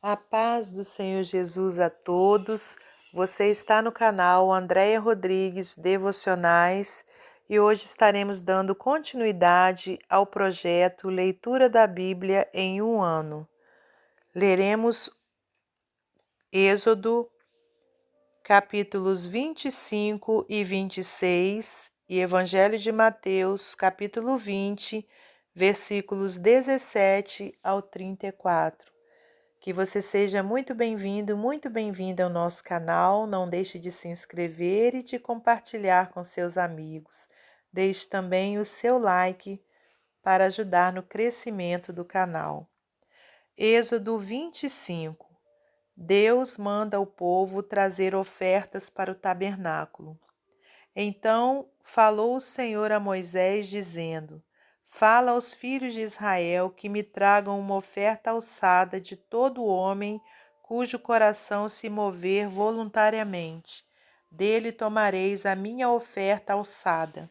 A paz do Senhor Jesus a todos. Você está no canal Andréia Rodrigues Devocionais e hoje estaremos dando continuidade ao projeto Leitura da Bíblia em um ano. Leremos Êxodo, capítulos 25 e 26 e Evangelho de Mateus, capítulo 20, versículos 17 ao 34. Que você seja muito bem-vindo, muito bem-vinda ao nosso canal. Não deixe de se inscrever e de compartilhar com seus amigos. Deixe também o seu like para ajudar no crescimento do canal. Êxodo 25. Deus manda o povo trazer ofertas para o tabernáculo. Então falou o Senhor a Moisés, dizendo: Fala aos filhos de Israel que me tragam uma oferta alçada de todo homem cujo coração se mover voluntariamente. Dele tomareis a minha oferta alçada.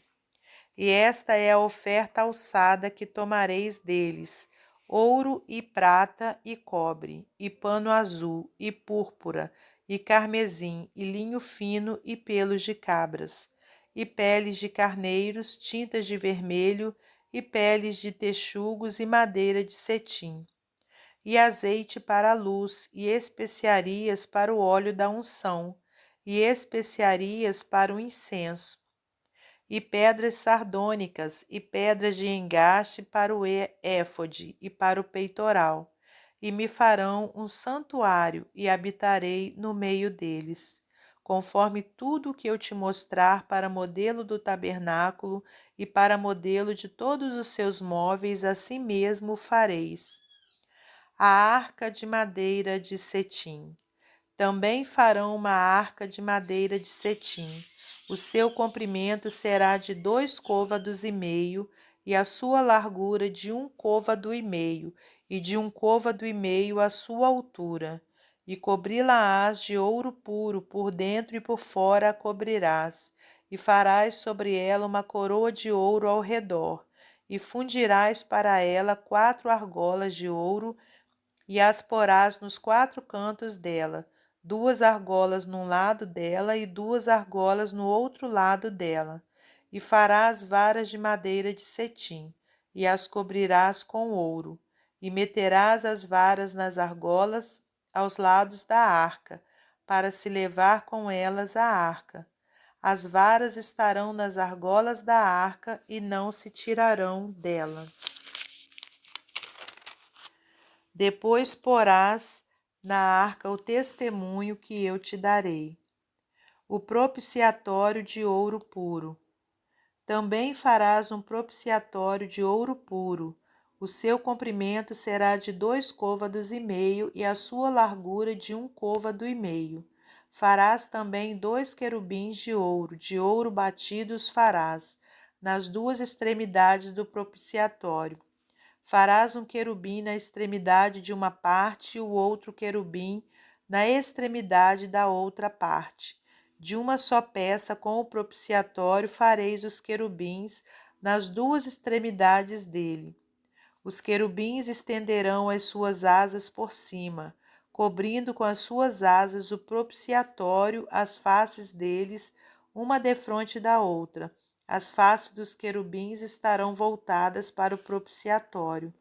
E esta é a oferta alçada que tomareis deles: ouro e prata e cobre, e pano azul, e púrpura, e carmesim, e linho fino, e pelos de cabras, e peles de carneiros, tintas de vermelho, e peles de texugos e madeira de cetim, e azeite para a luz, e especiarias para o óleo da unção, e especiarias para o incenso, e pedras sardônicas, e pedras de engaste para o éfode e para o peitoral. E me farão um santuário, e habitarei no meio deles. Conforme tudo o que eu te mostrar para modelo do tabernáculo e para modelo de todos os seus móveis, assim mesmo fareis. A arca de madeira de cetim. Também farão uma arca de madeira de cetim. O seu comprimento será de 2 côvados e meio, e a sua largura de 1 côvado e meio, e de 1 côvado e meio a sua altura. E cobri-la-ás de ouro puro, por dentro e por fora a cobrirás, e farás sobre ela uma coroa de ouro ao redor, e fundirás para ela 4 argolas de ouro, e as porás nos 4 cantos dela, 2 argolas num lado dela e 2 argolas no outro lado dela. E farás varas de madeira de cetim, e as cobrirás com ouro. E meterás as varas nas argolas aos lados da arca, para se levar com elas a arca. As varas estarão nas argolas da arca e não se tirarão dela. Depois porás na arca o testemunho que eu te darei, o propiciatório de ouro puro. Também farás um propiciatório de ouro puro. O seu comprimento será de 2 côvados e meio, e a sua largura de 1 côvado e meio. Farás também 2 querubins de ouro batido os farás, nas 2 extremidades do propiciatório. Farás um querubim na extremidade de uma parte e o outro querubim na extremidade da outra parte. De uma só peça com o propiciatório fareis os querubins nas 2 extremidades dele. Os querubins estenderão as suas asas por cima, cobrindo com as suas asas o propiciatório, as faces deles, uma defronte da outra. As faces dos querubins estarão voltadas para o propiciatório.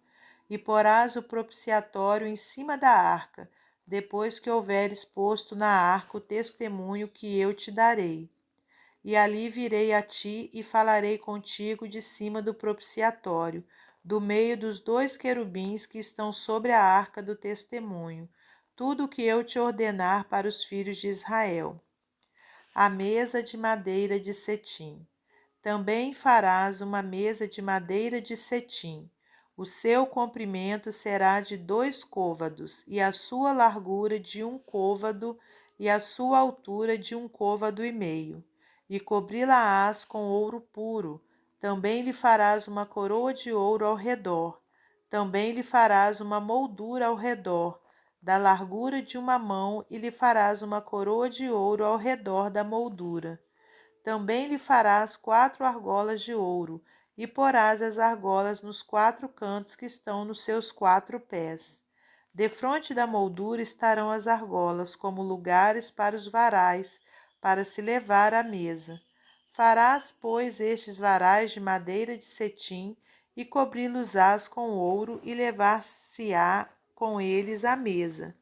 E porás o propiciatório em cima da arca, depois que houveres posto na arca o testemunho que eu te darei. E ali virei a ti e falarei contigo de cima do propiciatório, do meio dos 2 querubins que estão sobre a arca do testemunho, tudo o que eu te ordenar para os filhos de Israel. A mesa de madeira de cetim. Também farás uma mesa de madeira de cetim. O seu comprimento será de 2 côvados, e a sua largura de 1 côvado, e a sua altura de 1 côvado e meio. E cobri-la-ás com ouro puro. Também lhe farás uma coroa de ouro ao redor. Também lhe farás uma moldura ao redor, da largura de uma mão, e lhe farás uma coroa de ouro ao redor da moldura. Também lhe farás 4 argolas de ouro, e porás as argolas nos 4 cantos que estão nos seus 4 pés. Defronte da moldura estarão as argolas, como lugares para os varais, para se levar à mesa. Farás, pois, estes varais de madeira de cetim, e cobri-los-ás com ouro, e levar-se-á com eles à mesa.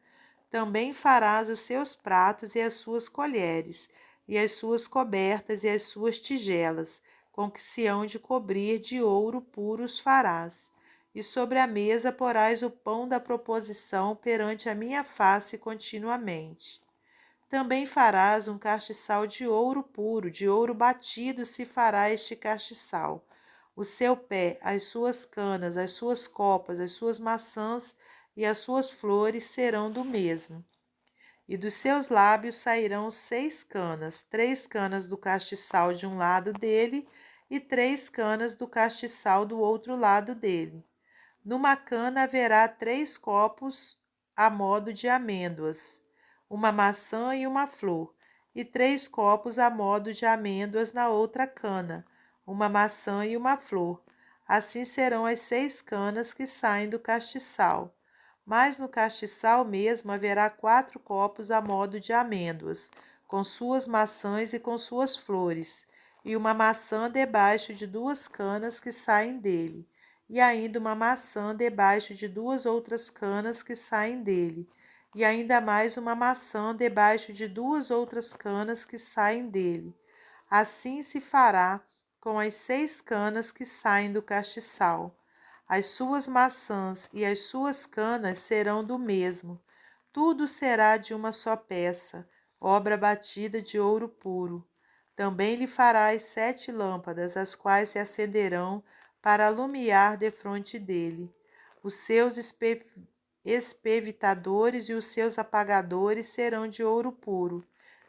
Também farás os seus pratos e as suas colheres, e as suas cobertas e as suas tigelas, com que se hão de cobrir de ouro puro os farás. E sobre a mesa porás o pão da proposição perante a minha face continuamente. Também farás um castiçal de ouro puro, de ouro batido se fará este castiçal. O seu pé, as suas canas, as suas copas, as suas maçãs e as suas flores serão do mesmo. E dos seus lábios sairão 6 canas, 3 canas do castiçal de um lado dele e 3 canas do castiçal do outro lado dele. Numa cana haverá 3 copos a modo de amêndoas, uma maçã e uma flor, e 3 copos a modo de amêndoas na outra cana, uma maçã e uma flor. Assim serão as 6 canas que saem do castiçal. Mas no castiçal mesmo haverá 4 copos a modo de amêndoas, com suas maçãs e com suas flores, e uma maçã debaixo de 2 canas que saem dele, e ainda uma maçã debaixo de 2 outras canas que saem dele, e ainda mais uma maçã debaixo de 2 outras canas que saem dele. Assim se fará com as 6 canas que saem do castiçal. As suas maçãs e as suas canas serão do mesmo. Tudo será de uma só peça, obra batida de ouro puro. Também lhe farás 7 lâmpadas, as quais se acenderão para alumiar defronte dele. Os seus espevitadores e os seus apagadores serão de ouro puro.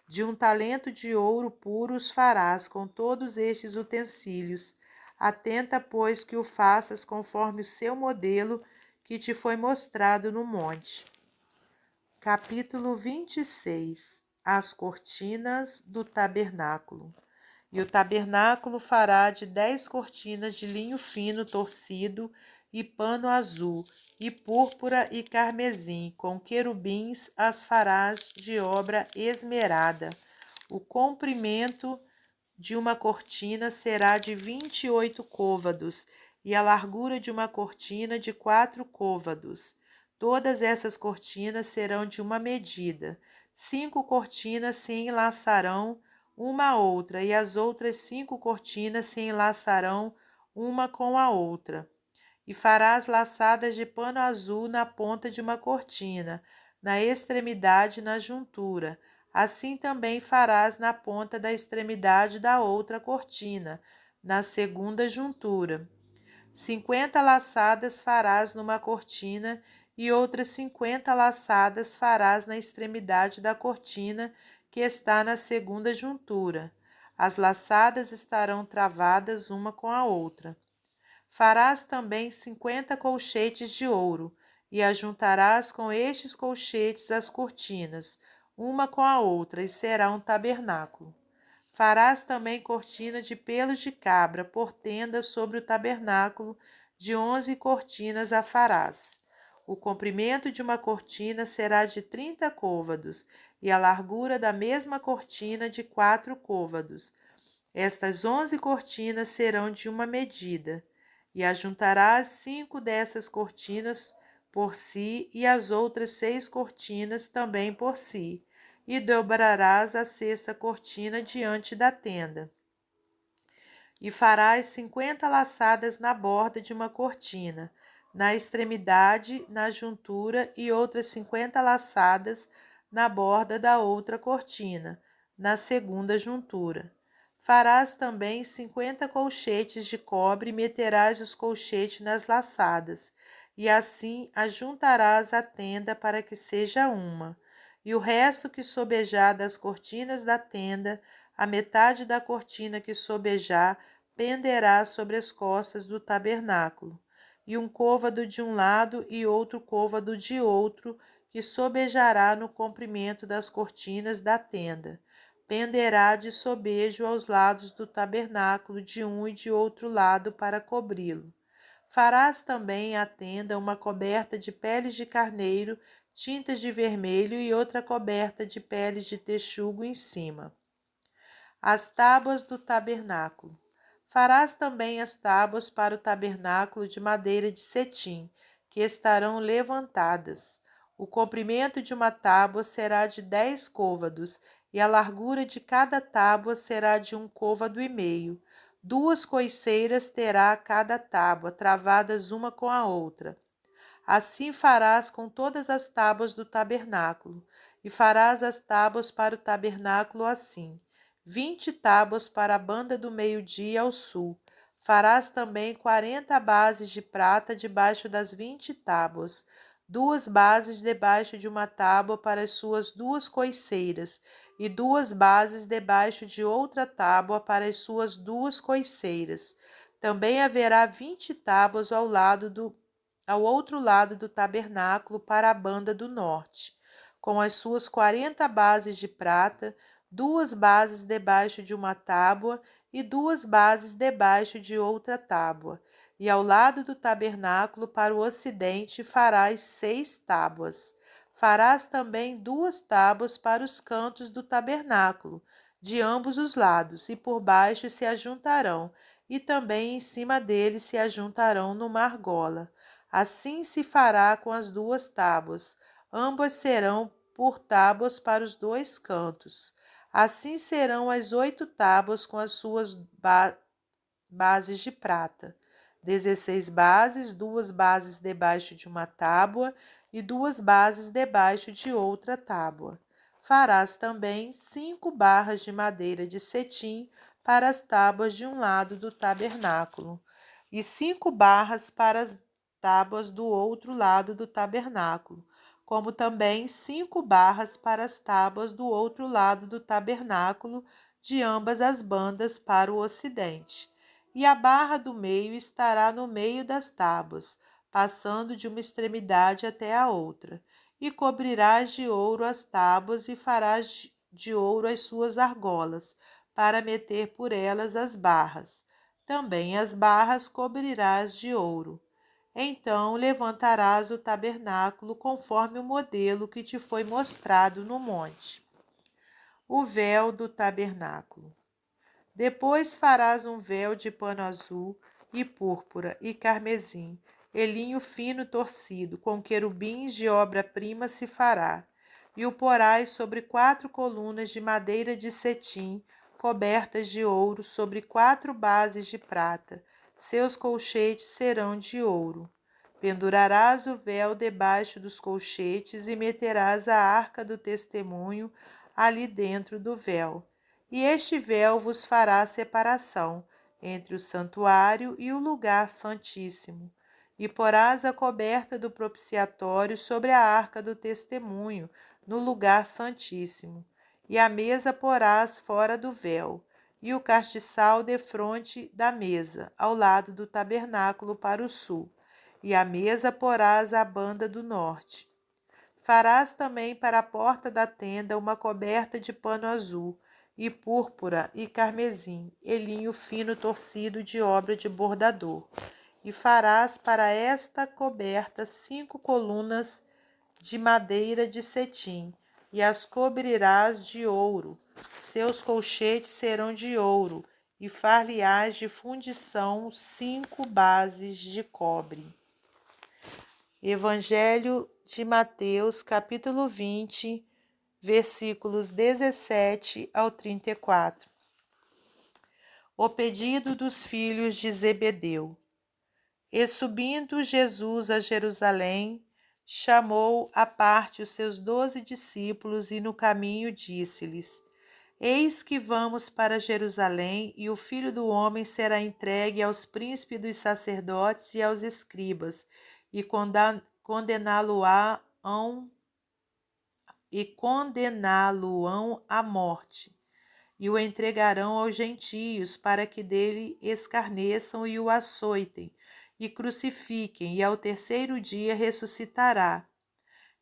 De um talento de ouro puro os farás com todos estes utensílios. Atenta, pois, que o faças conforme o seu modelo que te foi mostrado no monte. Capítulo 26. As cortinas do tabernáculo. E o tabernáculo fará de 10 cortinas de linho fino torcido e pano azul, e púrpura e carmesim, com querubins as farás de obra esmerada. O comprimento de uma cortina será de 28 côvados, e a largura de uma cortina de 4 côvados. Todas essas cortinas serão de uma medida. 5 cortinas se enlaçarão uma a outra, e as outras 5 cortinas se enlaçarão uma com a outra. E farás laçadas de pano azul na ponta de uma cortina, na extremidade e na juntura. Assim também farás na ponta da extremidade da outra cortina, na segunda juntura. 50 laçadas farás numa cortina, e outras 50 laçadas farás na extremidade da cortina que está na segunda juntura. As laçadas estarão travadas uma com a outra. Farás também 50 colchetes de ouro, e ajuntarás com estes colchetes as cortinas, uma com a outra, e será um tabernáculo. Farás também cortina de pelos de cabra por tenda sobre o tabernáculo, de 11 cortinas a farás. O comprimento de uma cortina será de 30 côvados, e a largura da mesma cortina de 4 côvados. Estas 11 cortinas serão de uma medida, e ajuntarás 5 dessas cortinas por si, e as outras 6 cortinas também por si, e dobrarás a 6ª cortina diante da tenda. E farás 50 laçadas na borda de uma cortina, na extremidade, na juntura, e outras 50 laçadas na borda da outra cortina, na segunda juntura. Farás também 50 colchetes de cobre e meterás os colchetes nas laçadas, e assim ajuntarás a tenda para que seja uma. E o resto que sobejar das cortinas da tenda, a metade da cortina que sobejar, penderá sobre as costas do tabernáculo, e um côvado de um lado e outro côvado de outro, que sobejará no comprimento das cortinas da tenda. Penderá de sobejo aos lados do tabernáculo, de um e de outro lado, para cobri-lo. Farás também à tenda uma coberta de peles de carneiro, tintas de vermelho e outra coberta de peles de texugo em cima. As tábuas do tabernáculo. Farás também as tábuas para o tabernáculo de madeira de cetim, que estarão levantadas. O comprimento de uma tábua será de 10 côvados, e a largura de cada tábua será de 1 côvado e meio. 2 coiceiras terá cada tábua, travadas uma com a outra. Assim farás com todas as tábuas do tabernáculo, e farás as tábuas para o tabernáculo assim: 20 tábuas para a banda do meio-dia ao sul. Farás também 40 bases de prata debaixo das 20 tábuas, 2 bases debaixo de uma tábua para as suas 2 coiceiras, e 2 bases debaixo de outra tábua para as suas 2 coiceiras. Também haverá 20 tábuas ao outro lado do tabernáculo para a banda do norte, com as suas 40 bases de prata, 2 bases debaixo de uma tábua e 2 bases debaixo de outra tábua. E ao lado do tabernáculo para o ocidente farás 6 tábuas. Farás também 2 tábuas para os cantos do tabernáculo, de ambos os lados, e por baixo se ajuntarão, e também em cima deles se ajuntarão numa argola. Assim se fará com as 2 tábuas, ambas serão por tábuas para os 2 cantos. Assim serão as 8 tábuas com as suas bases de prata. 16 bases, 2 bases debaixo de uma tábua e 2 bases debaixo de outra tábua. Farás também 5 barras de madeira de cetim para as tábuas de um lado do tabernáculo, e 5 barras para as tábuas do outro lado do tabernáculo, como também 5 barras para as tábuas do outro lado do tabernáculo, de ambas as bandas para o ocidente. E a barra do meio estará no meio das tábuas, passando de uma extremidade até a outra. E cobrirás de ouro as tábuas e farás de ouro as suas argolas, para meter por elas as barras. Também as barras cobrirás de ouro. Então levantarás o tabernáculo conforme o modelo que te foi mostrado no monte. O véu do tabernáculo. Depois farás um véu de pano azul e púrpura e carmesim, e linho fino torcido, com querubins de obra-prima se fará. E o porás sobre 4 colunas de madeira de cetim, cobertas de ouro, sobre 4 bases de prata. Seus colchetes serão de ouro. Pendurarás o véu debaixo dos colchetes e meterás a arca do testemunho ali dentro do véu. E este véu vos fará separação entre o santuário e o lugar santíssimo. E porás a coberta do propiciatório sobre a arca do testemunho, no lugar santíssimo. E a mesa porás fora do véu, e o castiçal defronte da mesa, ao lado do tabernáculo para o sul. E a mesa porás à banda do norte. Farás também para a porta da tenda uma coberta de pano azul, e púrpura e carmesim, e linho fino torcido de obra de bordador. E farás para esta coberta 5 colunas de madeira de cetim, e as cobrirás de ouro. Seus colchetes serão de ouro, e far-lhe-ás de fundição 5 bases de cobre. Evangelho de Mateus, capítulo 20, versículos 17 ao 34. O pedido dos filhos de Zebedeu. E subindo Jesus a Jerusalém, chamou à parte os seus 12 discípulos e no caminho disse-lhes: Eis que vamos para Jerusalém, e o Filho do Homem será entregue aos príncipes dos sacerdotes e aos escribas, e condená-lo-ão à morte, e o entregarão aos gentios, para que dele escarneçam e o açoitem, e crucifiquem, e ao terceiro dia ressuscitará.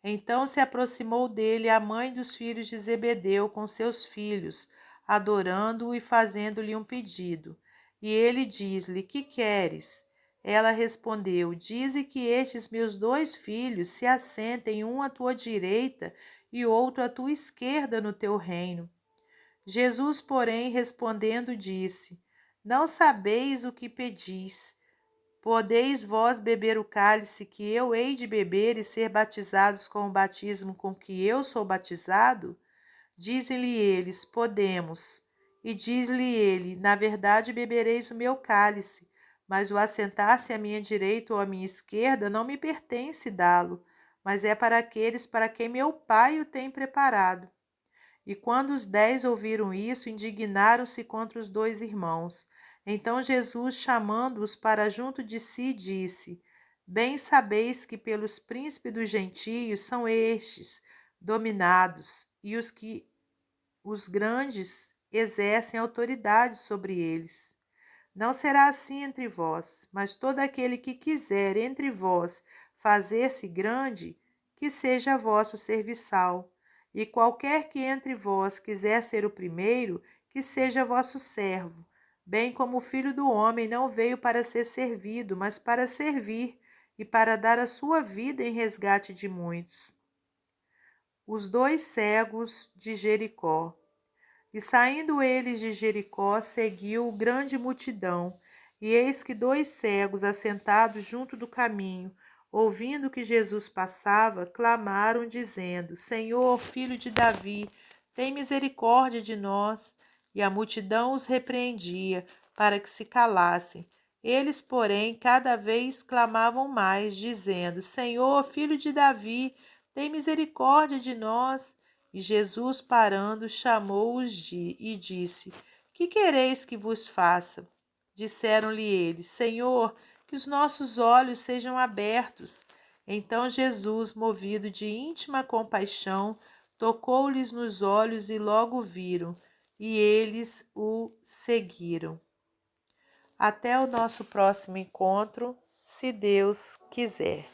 Então se aproximou dele a mãe dos filhos de Zebedeu com seus filhos, adorando-o e fazendo-lhe um pedido. E ele diz-lhe: Que queres? Ela respondeu: Dize que estes meus 2 filhos se assentem, um à tua direita e outro à tua esquerda no teu reino. Jesus, porém, respondendo, disse: Não sabeis o que pedis. Podeis vós beber o cálice que eu hei de beber e ser batizados com o batismo com que eu sou batizado? Dizem-lhe eles: Podemos. E diz-lhe ele: Na verdade bebereis o meu cálice, mas o assentar-se à minha direita ou à minha esquerda não me pertence dá-lo, mas é para aqueles para quem meu Pai o tem preparado. E quando os 10 ouviram isso, indignaram-se contra os 2 irmãos. Então Jesus, chamando-os para junto de si, disse: Bem sabeis que pelos príncipes dos gentios são estes dominados, e os grandes exercem autoridade sobre eles. Não será assim entre vós, mas todo aquele que quiser entre vós fazer-se grande, que seja vosso serviçal. E qualquer que entre vós quiser ser o primeiro, que seja vosso servo. Bem como o Filho do Homem não veio para ser servido, mas para servir, e para dar a sua vida em resgate de muitos. Os 2 cegos de Jericó. E saindo eles de Jericó, seguiu grande multidão. E eis que 2 cegos, assentados junto do caminho, ouvindo que Jesus passava, clamaram, dizendo: Senhor, filho de Davi, tem misericórdia de nós. E a multidão os repreendia, para que se calassem. Eles, porém, cada vez clamavam mais, dizendo: Senhor, filho de Davi, tem misericórdia de nós. E Jesus, parando, chamou-os e disse: Que quereis que vos faça? Disseram-lhe eles: Senhor, que os nossos olhos sejam abertos. Então Jesus, movido de íntima compaixão, tocou-lhes nos olhos e logo viram, e eles o seguiram. Até o nosso próximo encontro, se Deus quiser.